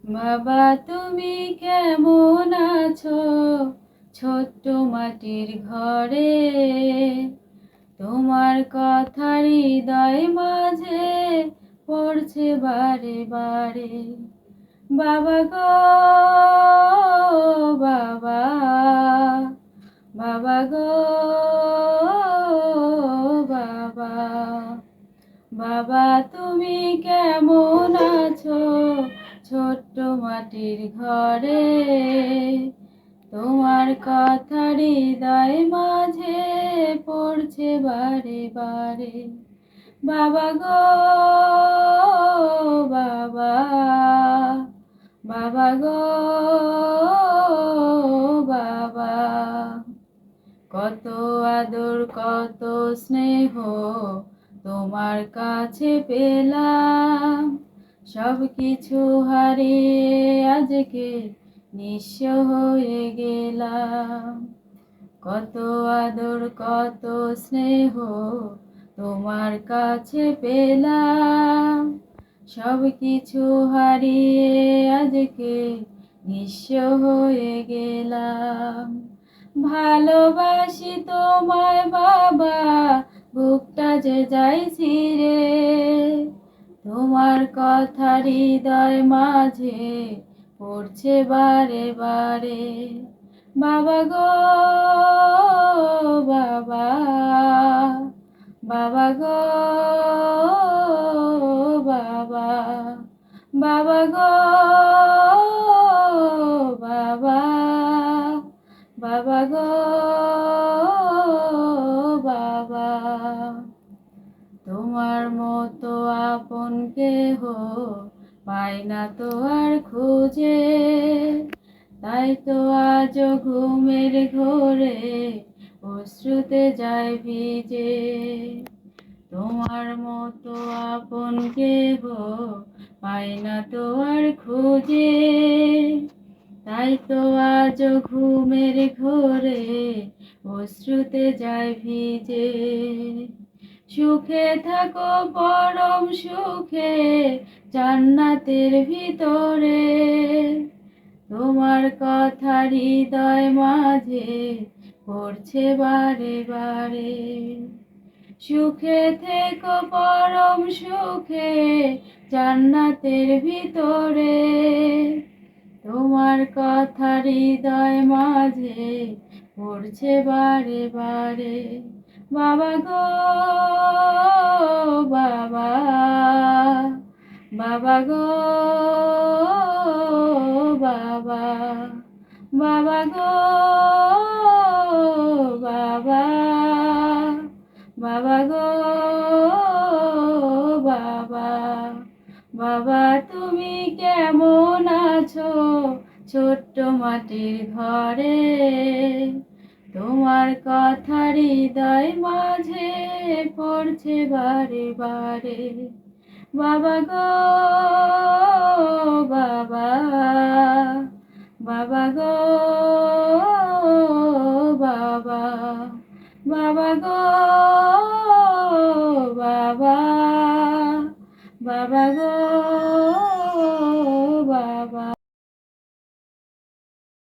বাবা তুমি কেমন আছো ছোট্ট মাটির ঘরে? তোমার কথা হৃদয় মাঝে পড়ছে বারে বারে। বাবা গো বাবা, বাবা গো বাবা, বাবা তুমি কেমন আছো ছোট্ট মাটির ঘরে? তোমার কথা হৃদয় মাঝে পড়ছে বারে বারে। বাবা গো বাবা, বাবা গো বাবা, কত আদর কত স্নেহ তোমার কাছে পেলাম, সব কিছু হারিয়ে আজকে নিঃস্ব হয়ে গেলাম। কত আদর কত স্নেহ তোমার কাছে পেলাম, সব কিছু হারিয়ে আজকে নিঃস্ব হয়ে গেলাম। ভালোবাসি তোমায় বাবা, বুকটা যে যায় ছিঁড়ে, তোমার কথা হৃদয় মাঝে পড়ছে বারে বারে। বাবা গো বাবা, বাবা গো বাবা, বাবা গো বাবা, বাবা গো বাবা, তোমার মতো আপন কেহ পাই না তো আর খুঁজে, তাই তো আজ ঘুমের ঘোরে অশ্রুতে যায় ভিজে। তোমার মতো আপন কেহ পাই না তো আর খুঁজে, তাই তো আজ ঘুমের ঘোরে অশ্রুতে যায় ভিজে। সুখে থাকো পরম সুখে জান্নাতের ভিতরে, তোমার কথা হৃদয় মাঝে পড়ছে বারে বারে। সুখে থেকো পরম সুখে জান্নাতের ভিতরে, তোমার কথা হৃদয় মাঝে পড়ছে বারে বারে। বাবা গো বাবা, বাবা গো বাবা, বাবা গো বাবা, বাবা গো বাবা, বাবা তুমি কেমন আছো ছোট্ট মাটির ঘরে? তোমার কথা হৃদয় মাঝে পড়ছে বারে বারে। বাবা গো বাবা, বাবা গো বাবা, বাবা গো বাবা, বাবা গো